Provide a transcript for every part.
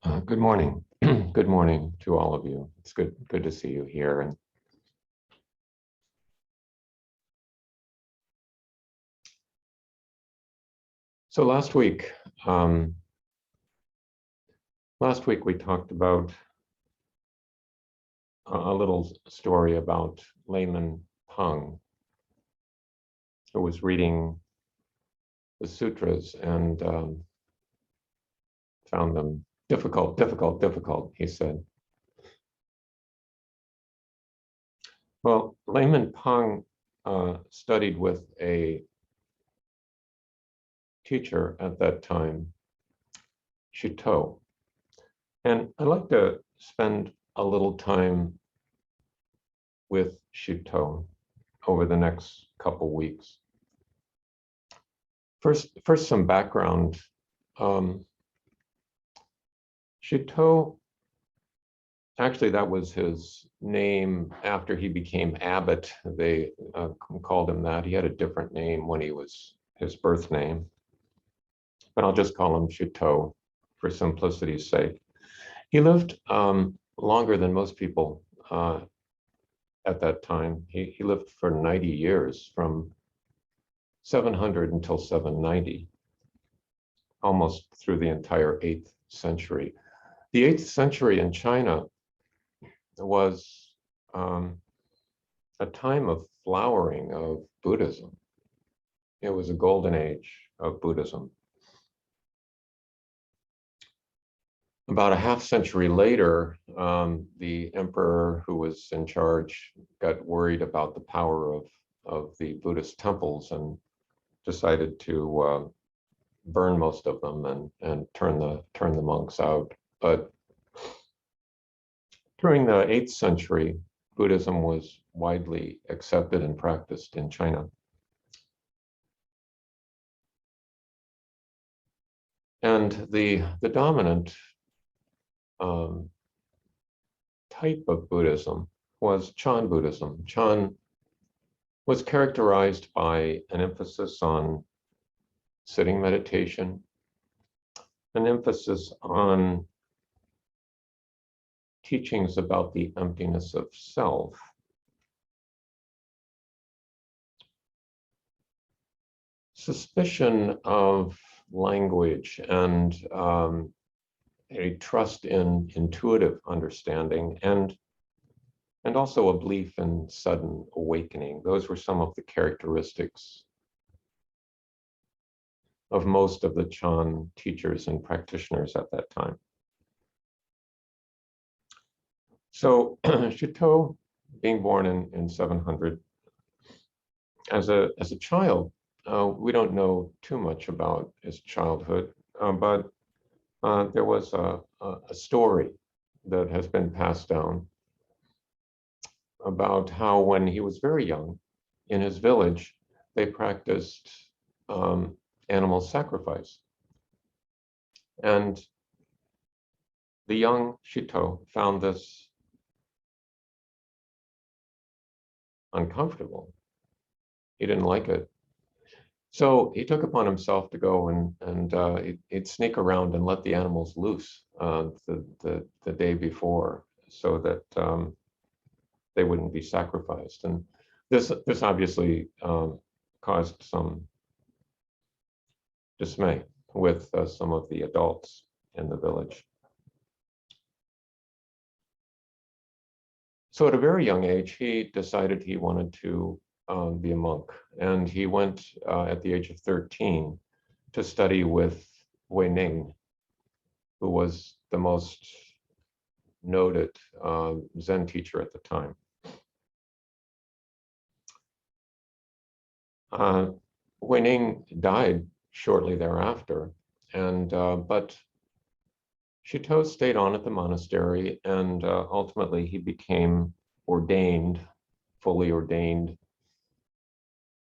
Good morning. Good morning to all of you. It's good to see you here. And so um, last week we talked about a little story about layman Peng, who was reading the sutras and found them difficult, he said. Well, layman Peng studied with a teacher at that time, Shitou. And I'd like to spend a little time with Shitou over the next couple weeks. First, some background. Shitou, actually, that was his name after he became abbot. They called him that. He had a different name when he was his birth name, but I'll just call him Shitou for simplicity's sake. He lived longer than most people at that time. He lived for 90 years, from 700 until 790, almost through the entire 8th century. The 8th century in China was a time of flowering of Buddhism. It was a golden age of Buddhism. About a half century later, the emperor who was in charge got worried about the power of the Buddhist temples and decided to burn most of them and turn the monks out. But during the 8th century, Buddhism was widely accepted and practiced in China. And the dominant type of Buddhism was Chan Buddhism. Chan was characterized by an emphasis on sitting meditation, an emphasis on teachings about the emptiness of self, suspicion of language, and a trust in intuitive understanding, and also a belief in sudden awakening. Those were some of the characteristics of most of the Chan teachers and practitioners at that time. So Shitou, being born in 700, as a child, we don't know too much about his childhood, but there was a story that has been passed down about how when he was very young, in his village, they practiced animal sacrifice. And the young Shitou found this uncomfortable. He didn't like it. So he took upon himself to go and he'd sneak around and let the animals loose the day before, so that they wouldn't be sacrificed. And this obviously caused some dismay with some of the adults in the village. So at a very young age, he decided he wanted to be a monk, and he went at the age of 13 to study with Ning, who was the most noted Zen teacher at the time. Ning died shortly thereafter, and but Shitou stayed on at the monastery, and ultimately he became ordained, fully ordained,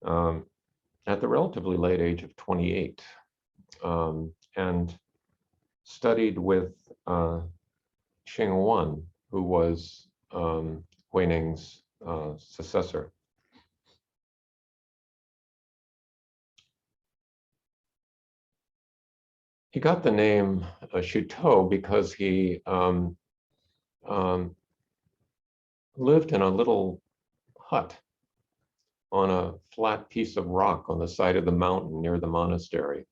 at the relatively late age of 28, and studied with Xing, who was Ning's successor. He got the name Shitou because he um, lived in a little hut on a flat piece of rock on the side of the mountain near the monastery.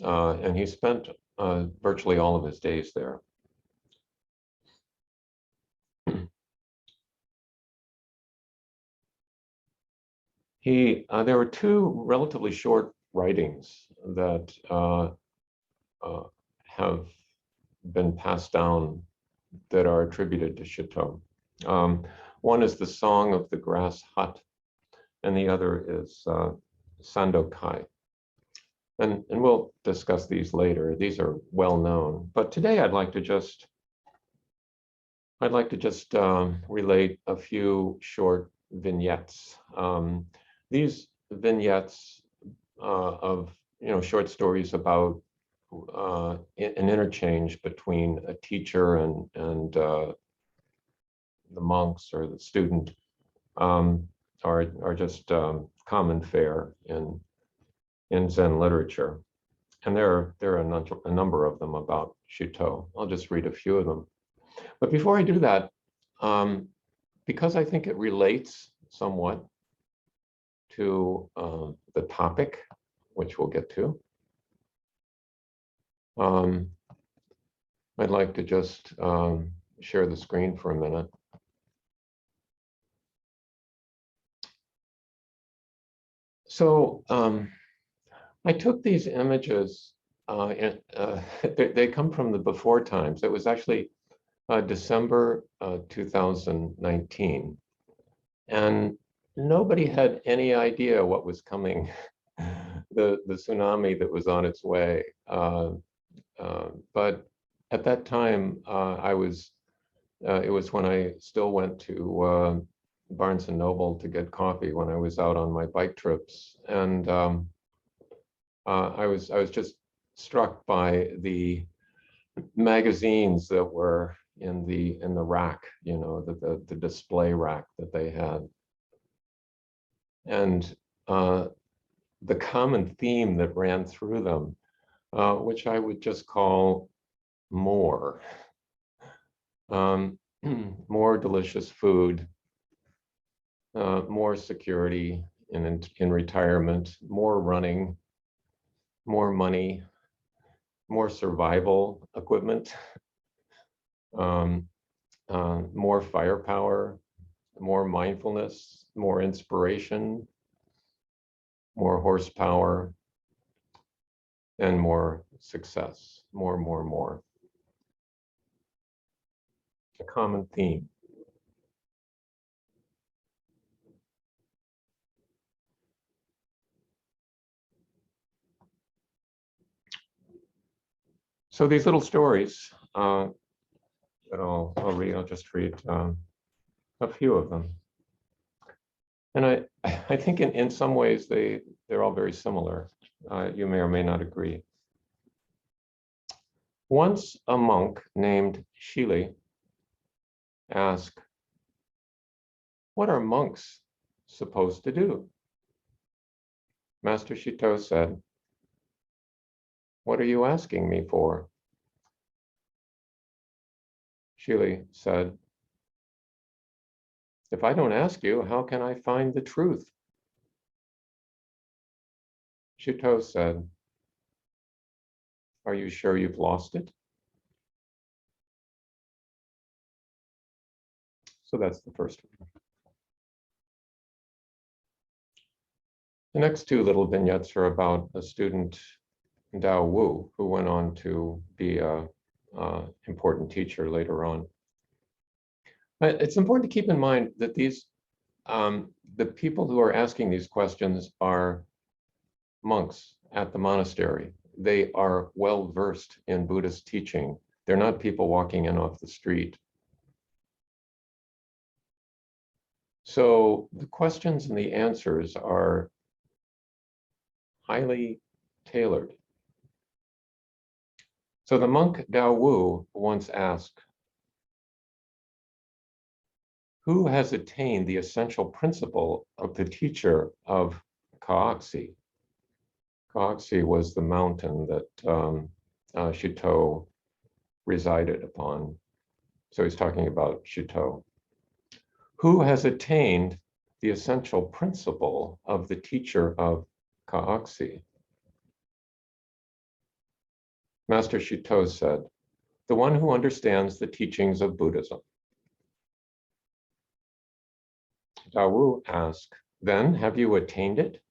And he spent virtually all of his days there. There were two relatively short writings that have been passed down that are attributed to Shitou. One is the Song of the Grass Hut, and the other is Sandokai. And we'll discuss these later. These are well known, but today I'd like to just relate a few short vignettes. These vignettes of short stories about an interchange between a teacher and the monks or the student are just common fare in Zen literature, and there are a number of them about Shitou. I'll just read a few of them. But before I do that, because I think it relates somewhat to the topic, which we'll get to, I'd like to just share the screen for a minute. So I took these images, they come from the before times. It was actually December 2019. And nobody had any idea what was coming, the tsunami that was on its way. But at that time, it was when I still went to Barnes and Noble to get coffee when I was out on my bike trips. And I was just struck by the magazines that were in the rack, the display rack that they had. And the common theme that ran through them, which I would just call more. More delicious food, more security in retirement, more running, more money, more survival equipment, more firepower, more mindfulness, more inspiration, more horsepower, and more success, more. A common theme. So these little stories that I'll read, I'll just read a few of them. And I think in some ways they're all very similar. You may or may not agree. Once a monk named Shili asked, "What are monks supposed to do?" Master Shitou said, "What are you asking me for?" Shili said, "If I don't ask you, how can I find the truth?" Shitou said, "Are you sure you've lost it?" So that's the first one. The next two little vignettes are about a student, Dao Wu, who went on to be an important teacher later on. But it's important to keep in mind that these, the people who are asking these questions are monks at the monastery. They are well versed in Buddhist teaching. They're not people walking in off the street. So the questions and the answers are highly tailored. So the monk Dao Wu once asked, "Who has attained the essential principle of the teacher of Kaoxi?" Kaoxi was the mountain that Shitou resided upon. So he's talking about Shitou, who has attained the essential principle of the teacher of Ka'axi. Master Shitou said, the one who understands the teachings of Buddhism. Dawu asked, then have you attained it?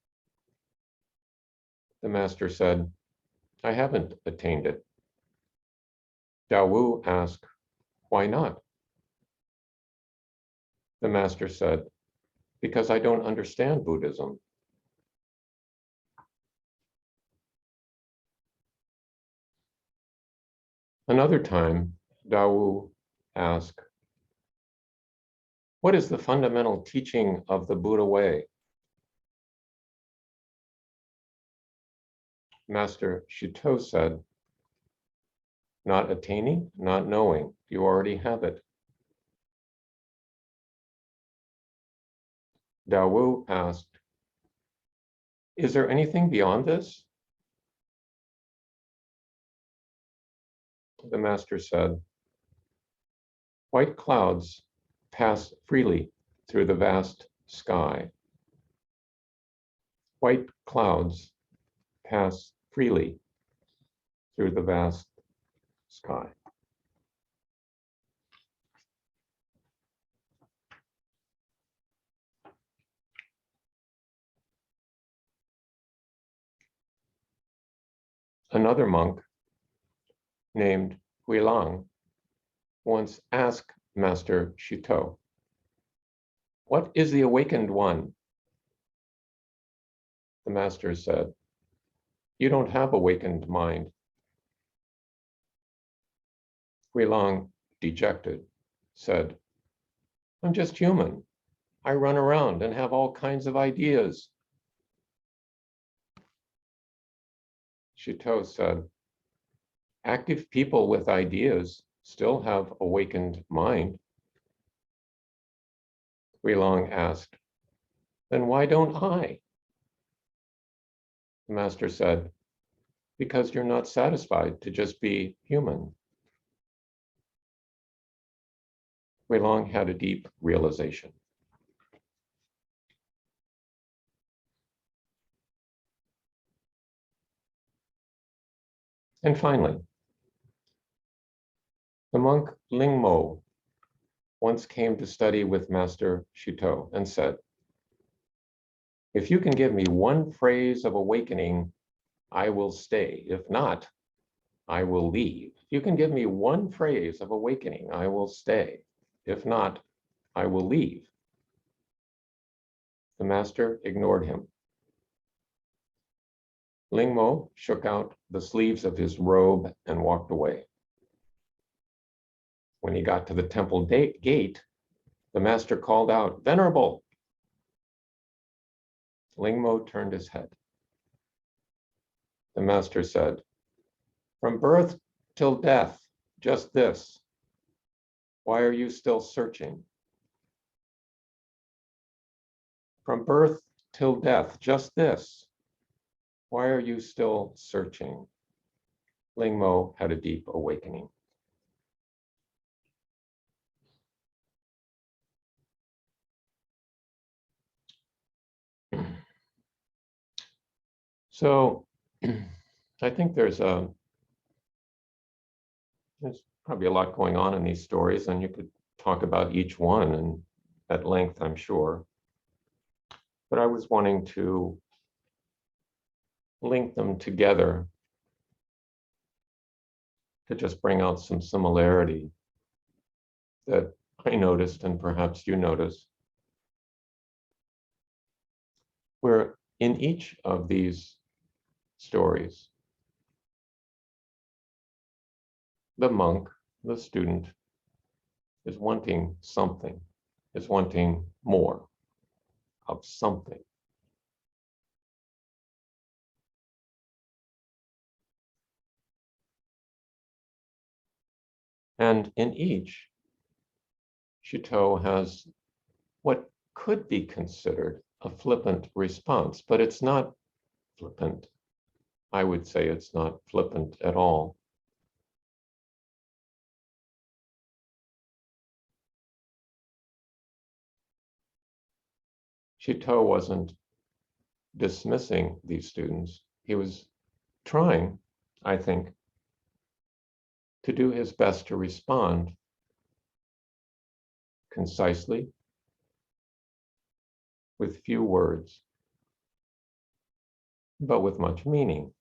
The master said, I haven't attained it. Dawu asked, why not? The master said, because I don't understand Buddhism. Another time, Dawu asked, what is the fundamental teaching of the Buddha way? Master Shitou said, not attaining, not knowing. You already have it. Dawu asked, is there anything beyond this? The master said, white clouds pass freely through the vast sky. White clouds pass freely through the vast sky. Another monk named Huilang once asked Master Shitou, what is the awakened one? The master said, you don't have awakened mind. Huilang, dejected, said, I'm just human. I run around and have all kinds of ideas. Shitou said, active people with ideas still have awakened mind. Huilang asked, then why don't I? The master said, because you're not satisfied to just be human. Huilang had a deep realization. And finally, the monk Lingmo once came to study with Master Shitou and said, if you can give me one phrase of awakening, I will stay. If not, I will leave. If you can give me one phrase of awakening, I will stay. If not, I will leave. The master ignored him. Lingmo shook out the sleeves of his robe and walked away. When he got to the temple gate, the master called out, Venerable! Lingmo turned his head. The master said, from birth till death, just this. Why are you still searching? From birth till death, just this. Why are you still searching? Lingmo had a deep awakening. So I think there's probably a lot going on in these stories, and you could talk about each one and at length, I'm sure. But I was wanting to link them together to just bring out some similarity that I noticed and perhaps you noticed. Where in each of these stories, the monk, the student, is wanting something, is wanting more of something. And in each, Shitou has what could be considered a flippant response, but it's not flippant. I would say it's not flippant at all. Shitou wasn't dismissing these students. He was trying, I think, to do his best to respond concisely with few words, but with much meaning.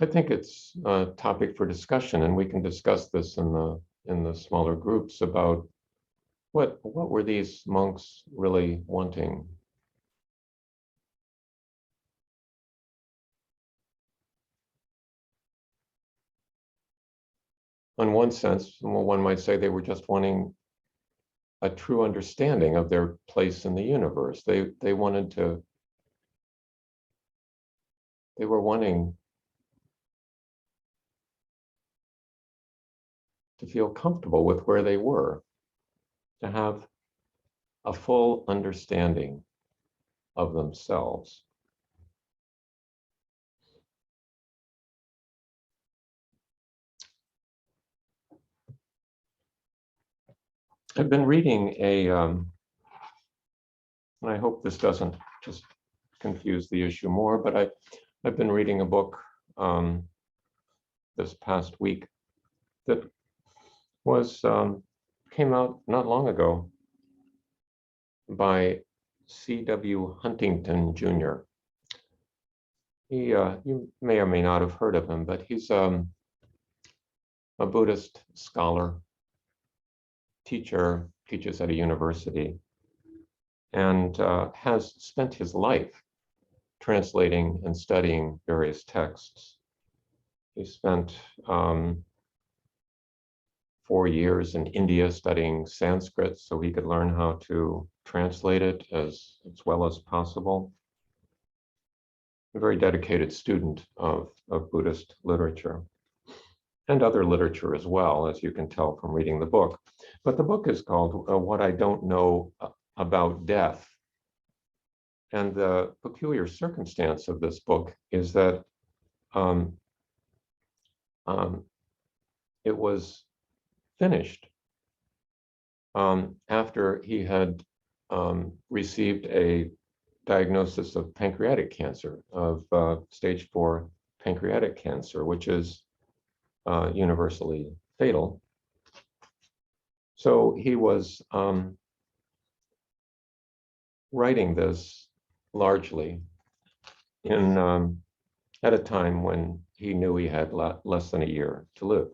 I think it's a topic for discussion, and we can discuss this in the smaller groups about what were these monks really wanting. In one sense, well, one might say they were just wanting a true understanding of their place in the universe. They were wanting to feel comfortable with where they were, to have a full understanding of themselves. I've been reading and I hope this doesn't just confuse the issue more, but I've been reading a book this past week that came out not long ago by C.W. Huntington Jr. You may or may not have heard of him, but he's a Buddhist scholar, teacher, teaches at a university, and has spent his life translating and studying various texts. He spent 4 years in India studying Sanskrit so he could learn how to translate it as well as possible. A very dedicated student of Buddhist literature and other literature as well, as you can tell from reading the book. But the book is called What I Don't Know About Death. And the peculiar circumstance of this book is that it was finished after he had received a diagnosis of pancreatic cancer, of stage 4 pancreatic cancer, which is universally fatal. So he was writing this largely at a time when he knew he had less than a year to live.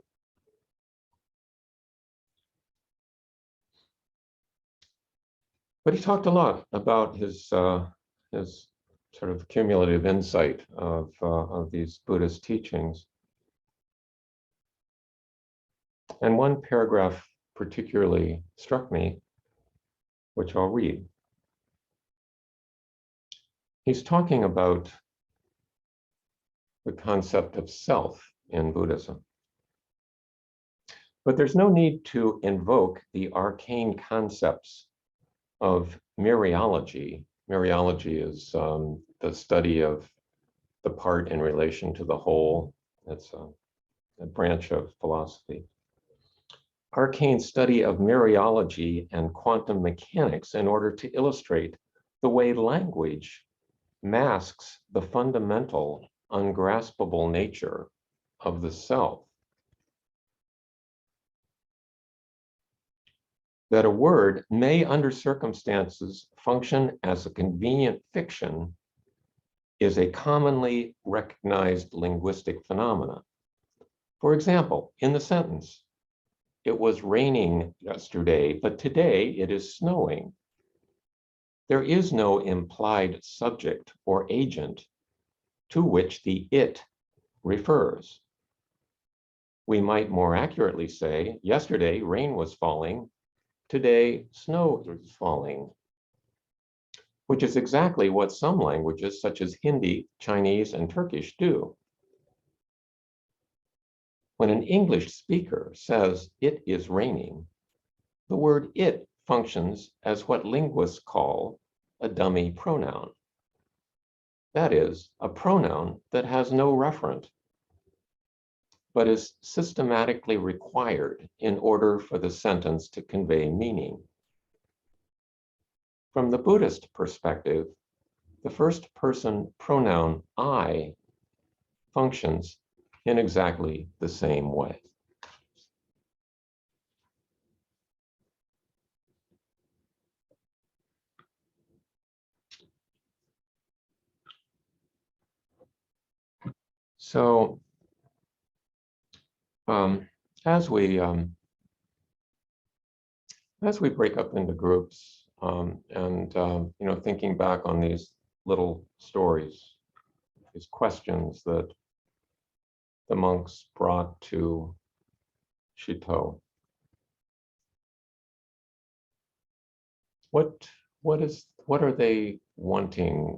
But he talked a lot about his sort of cumulative insight of these Buddhist teachings. And one paragraph particularly struck me, which I'll read. He's talking about the concept of self in Buddhism. But there's no need to invoke the arcane concepts of mereology. Mereology is the study of the part in relation to the whole. That's a branch of philosophy. Arcane study of mereology and quantum mechanics in order to illustrate the way language masks the fundamental, ungraspable nature of the self. That a word may, under circumstances, function as a convenient fiction is a commonly recognized linguistic phenomenon. For example, in the sentence, "It was raining yesterday, but today it is snowing." There is no implied subject or agent to which the it refers. We might more accurately say, yesterday rain was falling, today snow is falling, which is exactly what some languages such as Hindi, Chinese, and Turkish do. When an English speaker says it is raining, the word it functions as what linguists call a dummy pronoun. That is, a pronoun that has no referent. but is systematically required in order for the sentence to convey meaning. From the Buddhist perspective, the first person pronoun I functions in exactly the same way. So as we break up into groups and thinking back on these little stories, these questions that the monks brought to Shitou, what are they wanting?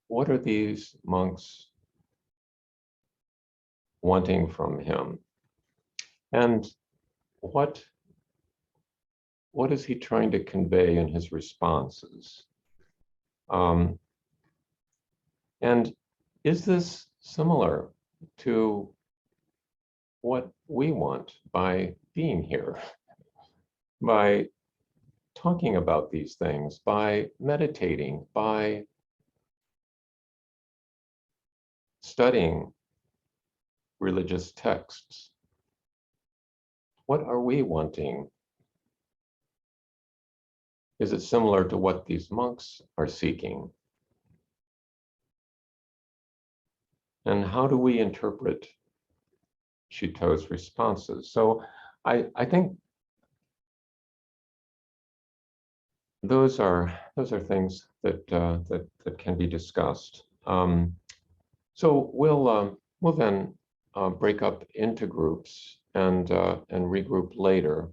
What are these monks wanting from him? And what is he trying to convey in his responses? And is this similar to what we want by being here, by talking about these things, by meditating, by studying religious texts? What are we wanting? Is it similar to what these monks are seeking? And how do we interpret Shitou's responses? So I think those are things that that can be discussed. So we'll then break up into groups and regroup later.